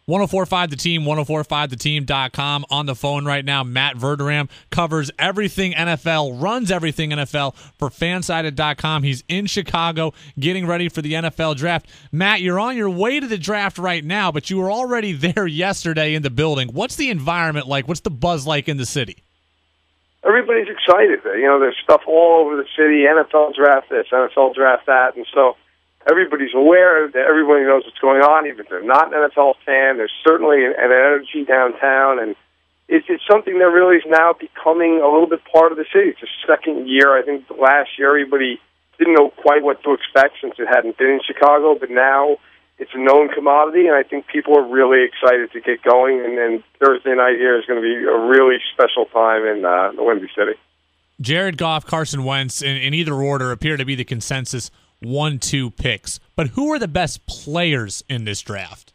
1045 The Team, 1045theteam.com. On the phone right now, Matt Verderame covers everything NFL, runs everything NFL for fansided.com. He's in Chicago getting ready for the NFL draft. Matt, you're on your way to the draft right now, but you were already there yesterday in the building. What's the environment like? What's the buzz like in the city? Everybody's excited. There's stuff all over the city, NFL draft this, NFL draft that, and so everybody's aware that everybody knows what's going on, even if they're not an NFL fan. There's certainly an energy downtown, and it's something that really is now becoming a little bit part of the city. It's the second year. I think last year everybody didn't know quite what to expect since it hadn't been in Chicago, but now it's a known commodity, and I think people are really excited to get going, and then Thursday night here is going to be a really special time in the Windy City. Jared Goff, Carson Wentz, in either order, appear to be the consensus 1-2 picks. But who are the best players in this draft?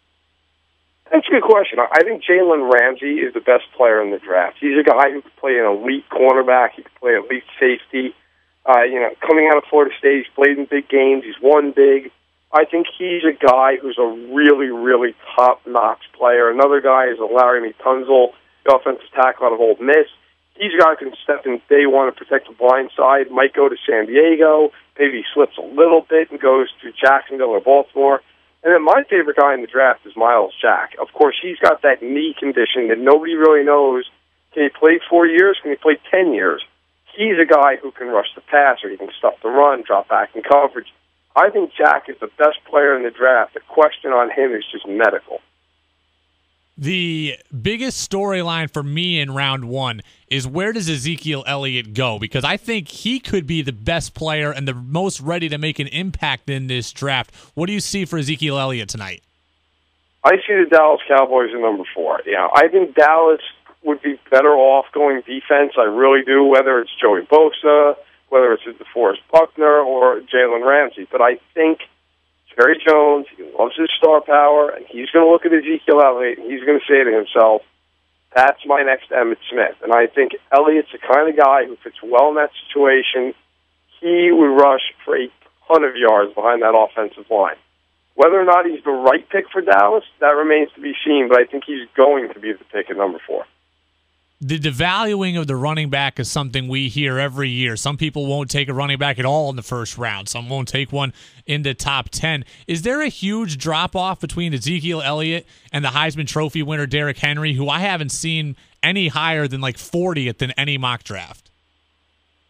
That's a good question. I think Jalen Ramsey is the best player in the draft. He's a guy who could play an elite cornerback. He could play elite safety. Coming out of Florida State, he's played in big games. He's won big. I think he's a guy who's a really, really top-notch player. Another guy is Larry Tunzel, the offensive tackle out of Ole Miss. He's a guy who can step in day one and protect the blind side, might go to San Diego, maybe he slips a little bit and goes to Jacksonville or Baltimore. And then my favorite guy in the draft is Miles Jack. Of course, he's got that knee condition that nobody really knows. Can he play 4 years? Can he play 10 years? He's a guy who can rush the passer. He can stuff the run, drop back in coverage. I think Jack is the best player in the draft. The question on him is just medical. The biggest storyline for me in round one is where does Ezekiel Elliott go? Because I think he could be the best player and the most ready to make an impact in this draft. What do you see for Ezekiel Elliott tonight? I see the Dallas Cowboys at number 4. I think Dallas would be better off going defense. I really do, whether it's Joey Bosa, whether it's DeForest Buckner or Jalen Ramsey. But I think Jerry Jones, he loves his star power, and he's going to look at Ezekiel Elliott, and he's going to say to himself, that's my next Emmitt Smith. And I think Elliott's the kind of guy who fits well in that situation. He would rush for a ton of yards behind that offensive line. Whether or not he's the right pick for Dallas, that remains to be seen, but I think he's going to be the pick at number 4. The devaluing of the running back is something we hear every year. Some people won't take a running back at all in the first round. Some won't take one in the top 10. Is there a huge drop-off between Ezekiel Elliott and the Heisman Trophy winner Derrick Henry, who I haven't seen any higher than like 40th than any mock draft?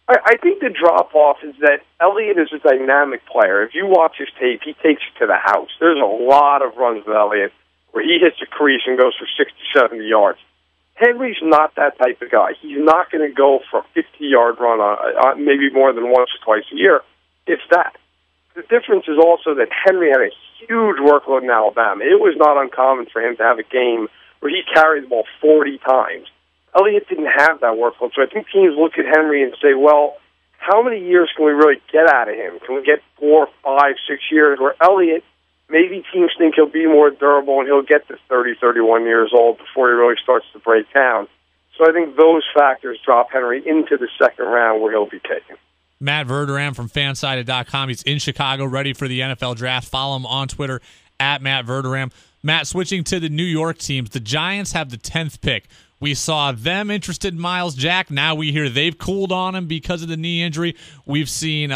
I think the drop-off is that Elliott is a dynamic player. If you watch his tape, he takes it to the house. There's a lot of runs with Elliott where he hits a crease and goes for 60, 70 yards. Henry's not that type of guy. He's not going to go for a 50-yard run maybe more than once or twice a year, if that. The difference is also that Henry had a huge workload in Alabama. It was not uncommon for him to have a game where he carried the ball 40 times. Elliott didn't have that workload, so I think teams look at Henry and say, well, how many years can we really get out of him? Can we get 4, 5, 6 years? Where Elliott, maybe teams think he'll be more durable and he'll get to 30, 31 years old before he really starts to break down. So I think those factors drop Henry into the second round where he'll be taken. Matt Verderame from fansided.com. He's in Chicago, ready for the NFL draft. Follow him on Twitter at Matt Verderame. Matt, switching to the New York teams, the Giants have the 10th pick. We saw them interested in Miles Jack. Now we hear they've cooled on him because of the knee injury. We've seen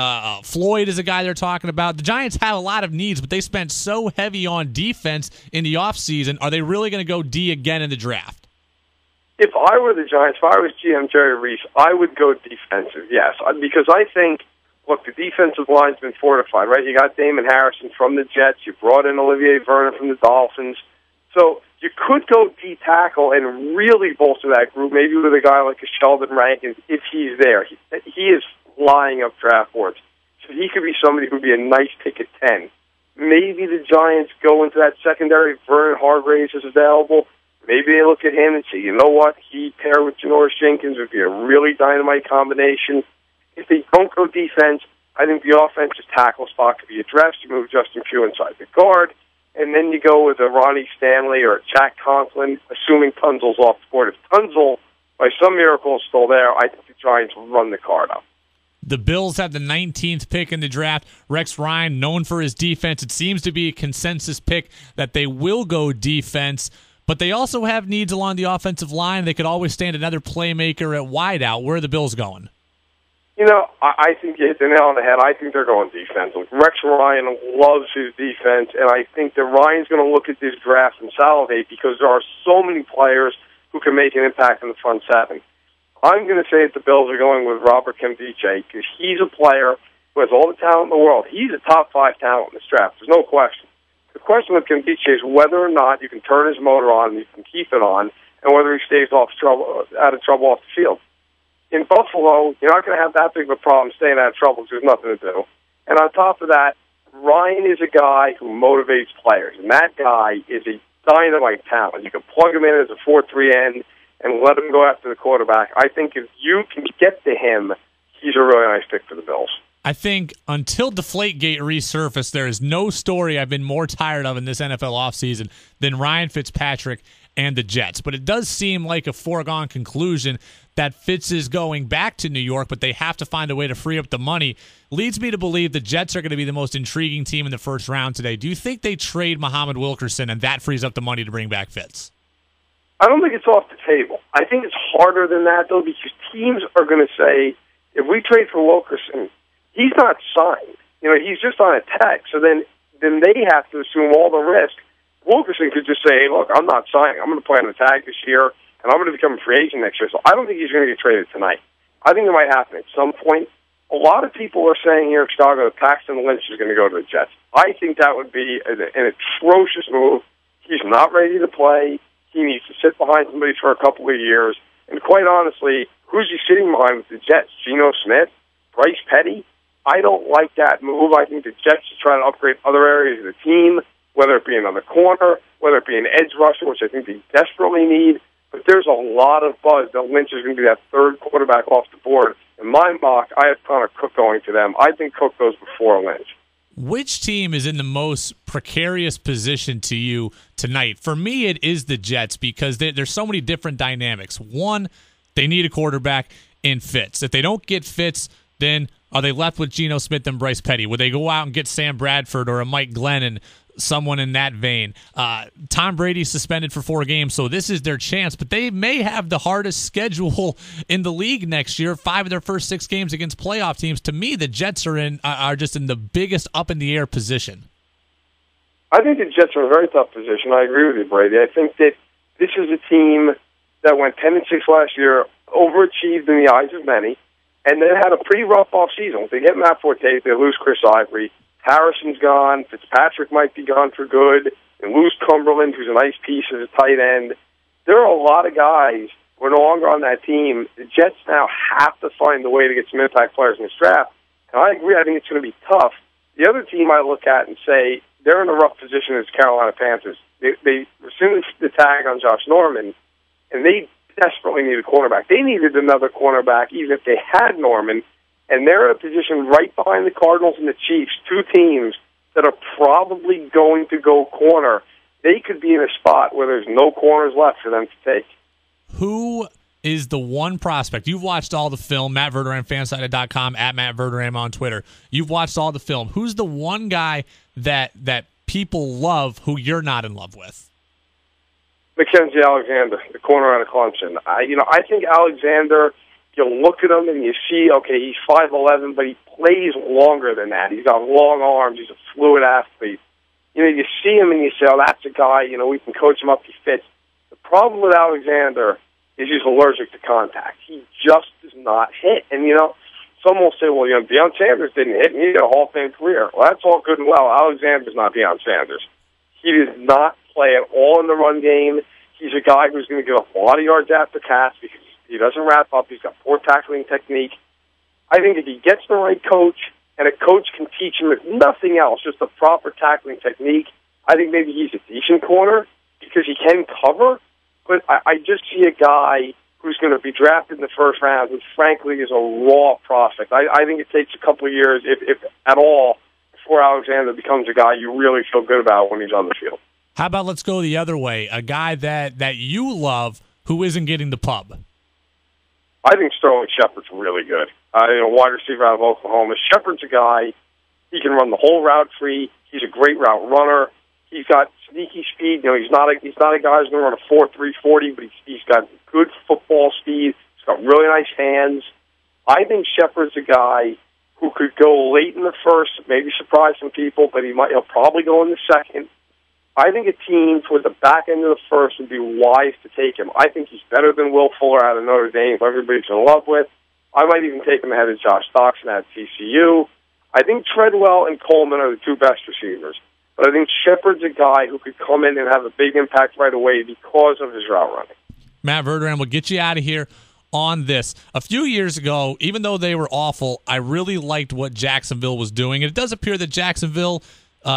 Floyd is a guy they're talking about. The Giants have a lot of needs, but they spent so heavy on defense in the offseason. Are they really going to go D again in the draft? If I were the Giants, if I was GM Jerry Reese, I would go defensive, yes. Because I think, look, the defensive line's been fortified, right? You got Damon Harrison from the Jets. You brought in Olivier Vernon from the Dolphins. So you could go D-tackle and really bolster that group, maybe with a guy like a Sheldon Rankins, if he's there. He is flying up draft boards. So he could be somebody who would be a nice pick at 10. Maybe the Giants go into that secondary. Vernon Hargraves is available. Maybe they look at him and say, you know what, he paired with Janoris Jenkins would be a really dynamite combination. If they don't go defense, I think the offensive tackle spot could be addressed. You move Justin Pugh inside the guard, and then you go with a Ronnie Stanley or a Jack Conklin, assuming Tunzel's off the board. If Tunzel, by some miracle, is still there, I think the Giants will run the card up. The Bills have the 19th pick in the draft. Rex Ryan, known for his defense. It seems to be a consensus pick that they will go defense, but they also have needs along the offensive line. They could always stand another playmaker at wideout. Where are the Bills going? You know, I think you hit the nail on the head. I think they're going defensive. Rex Ryan loves his defense, and I think that Ryan's going to look at this draft and salivate because there are so many players who can make an impact in the front seven. I'm going to say that the Bills are going with Robert Nkemdiche because he's a player who has all the talent in the world. He's a top 5 talent in this draft. There's no question. The question with Nkemdiche is whether or not you can turn his motor on and you can keep it on, and whether he stays out of trouble off the field. In Buffalo, you're not going to have that big of a problem staying out of trouble because there's nothing to do. And on top of that, Ryan is a guy who motivates players, and that guy is a dynamite talent. You can plug him in as a 4-3 end and let him go after the quarterback. I think if you can get to him, he's a really nice pick for the Bills. I think until Deflategate resurfaced, there is no story I've been more tired of in this NFL offseason than Ryan Fitzpatrick and the Jets. But it does seem like a foregone conclusion that Fitz is going back to New York, but they have to find a way to free up the money. Leads me to believe the Jets are going to be the most intriguing team in the first round today. Do you think they trade Muhammad Wilkerson and that frees up the money to bring back Fitz? I don't think it's off the table. I think it's harder than that, though, because teams are going to say, if we trade for Wilkerson, he's not signed. You know, he's just on a tag. So then they have to assume all the risk. Wilkerson could just say, hey, look, I'm not signing. I'm going to play on the tag this year, and I'm going to become a free agent next year. So I don't think he's going to get traded tonight. I think it might happen at some point. A lot of people are saying here in Chicago that Paxton Lynch is going to go to the Jets. I think that would be an atrocious move. He's not ready to play. He needs to sit behind somebody for a couple of years. And quite honestly, who's he sitting behind with the Jets? Geno Smith? Bryce Petty? I don't like that move. I think the Jets should try to upgrade other areas of the team, whether it be another corner, whether it be an edge rusher, which I think they desperately need. But there's a lot of buzz that Lynch is going to be that third quarterback off the board. In my mock, I have Connor Cook going to them. I think Cook goes before Lynch. Which team is in the most precarious position to you tonight? For me, it is the Jets because there's so many different dynamics. One, they need a quarterback in Fitz. If they don't get Fitz, then are they left with Geno Smith and Bryce Petty? Would they go out and get Sam Bradford or a Mike Glennon, someone in that vein? Tom Brady's suspended for 4 games, so this is their chance. But they may have the hardest schedule in the league next year. 5 of their first 6 games against playoff teams. To me, the Jets are just in the biggest up-in-the-air position. I think the Jets are in a very tough position. I agree with you, Brady. I think that this is a team that went 10-6 last year, overachieved in the eyes of many, and then had a pretty rough offseason. If they get Matt Forte, they lose Chris Ivory. Harrison's gone. Fitzpatrick might be gone for good. And lose Cumberland, who's a nice piece as a tight end. There are a lot of guys who are no longer on that team. The Jets now have to find a way to get some impact players in this draft. And I agree. I think it's going to be tough. The other team I look at and say they're in a rough position is Carolina Panthers. They rescinded the tag on Josh Norman, and they desperately need a cornerback. They needed another cornerback, even if they had Norman. And they're in a position right behind the Cardinals and the Chiefs, 2 teams that are probably going to go corner. They could be in a spot where there's no corners left for them to take. Who is the one prospect? You've watched all the film, Matt Verderame, fansided.com, at Matt Verderame on Twitter. You've watched all the film. Who's the one guy that people love who you're not in love with? Mackenzie Alexander, the corner out of Clemson. I think Alexander, you look at him and you see, okay, he's 5'11", but he plays longer than that. He's got long arms. He's a fluid athlete. You see him and you say, oh, that's a guy, we can coach him up. He fits. The problem with Alexander is he's allergic to contact. He just does not hit. And, some will say, well, Deion Sanders didn't hit, and he had a Hall of Fame career. Well, that's all good and well. Alexander's not Deion Sanders. He does not play at all in the run game. He's a guy who's going to give up a lot of yards after catch because he doesn't wrap up. He's got poor tackling technique. I think if he gets the right coach, and a coach can teach him, if nothing else, just the proper tackling technique, I think maybe he's a decent corner because he can cover. But I just see a guy who's going to be drafted in the first round who, frankly, is a raw prospect. I think it takes a couple of years, if at all, before Alexander becomes a guy you really feel good about when he's on the field. How about let's go the other way? A guy that you love who isn't getting the pub. I think Sterling Shepard's really good. Wide receiver out of Oklahoma. Shepard's a guy, he can run the whole route tree. He's a great route runner. He's got sneaky speed. He's not a guy who's going to run a 4.3 40, but he's got good football speed. He's got really nice hands. I think Shepard's a guy who could go late in the first, maybe surprise some people, but he'll probably go in the second. I think a team toward the back end of the first would be wise to take him. I think he's better than Will Fuller out of Notre Dame, who everybody's in love with. I might even take him ahead of Josh Doxson at TCU. I think Treadwell and Coleman are the two best receivers. But I think Shepard's a guy who could come in and have a big impact right away because of his route running. Matt Verderame, will get you out of here on this. A few years ago, even though they were awful, I really liked what Jacksonville was doing. And it does appear that Jacksonville,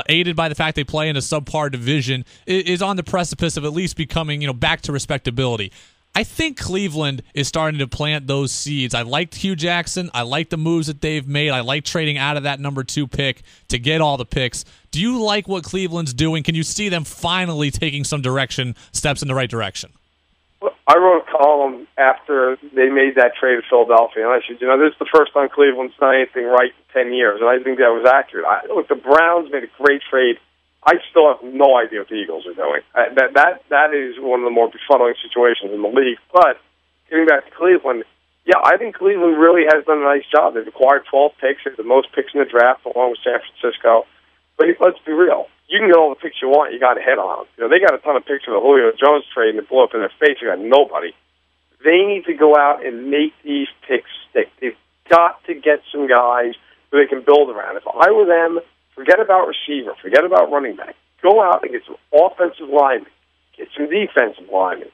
aided by the fact they play in a subpar division, is on the precipice of at least becoming, back to respectability. I think Cleveland is starting to plant those seeds. I liked Hugh Jackson. I like the moves that they've made. I like trading out of that number 2 pick to get all the picks. Do you like what Cleveland's doing? Can you see them finally taking some steps in the right direction? I wrote a column after they made that trade to Philadelphia, and I said, this is the first time Cleveland's done anything right in 10 years, and I think that was accurate. Look, the Browns made a great trade. I still have no idea what the Eagles are doing. That is one of the more befuddling situations in the league. But getting back to Cleveland, yeah, I think Cleveland really has done a nice job. They've acquired 12 picks. They have the most picks in the draft, along with San Francisco. But let's be real. You can get all the picks you want. You got to hit on them. They got a ton of picks for the Julio Jones trade and it blew up in their face. You got nobody. They need to go out and make these picks stick. They've got to get some guys who they can build around. If I were them, forget about receiver, forget about running back. Go out and get some offensive linemen, get some defensive linemen,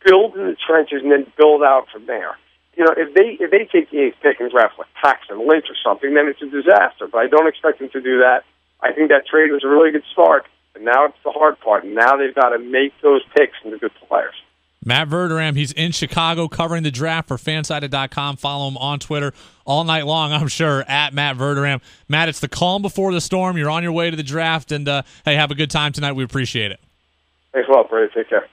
build in the trenches, and then build out from there. If they take the 8th pick and draft like Paxton Lynch or something, then it's a disaster. But I don't expect them to do that. I think that trade was a really good start, but now it's the hard part. Now they've got to make those picks into good players. Matt Verderame, he's in Chicago covering the draft for fansided.com. Follow him on Twitter all night long, I'm sure, at Matt Verderame. Matt, it's the calm before the storm. You're on your way to the draft, and hey, have a good time tonight. We appreciate it. Thanks a lot, Brady. Take care.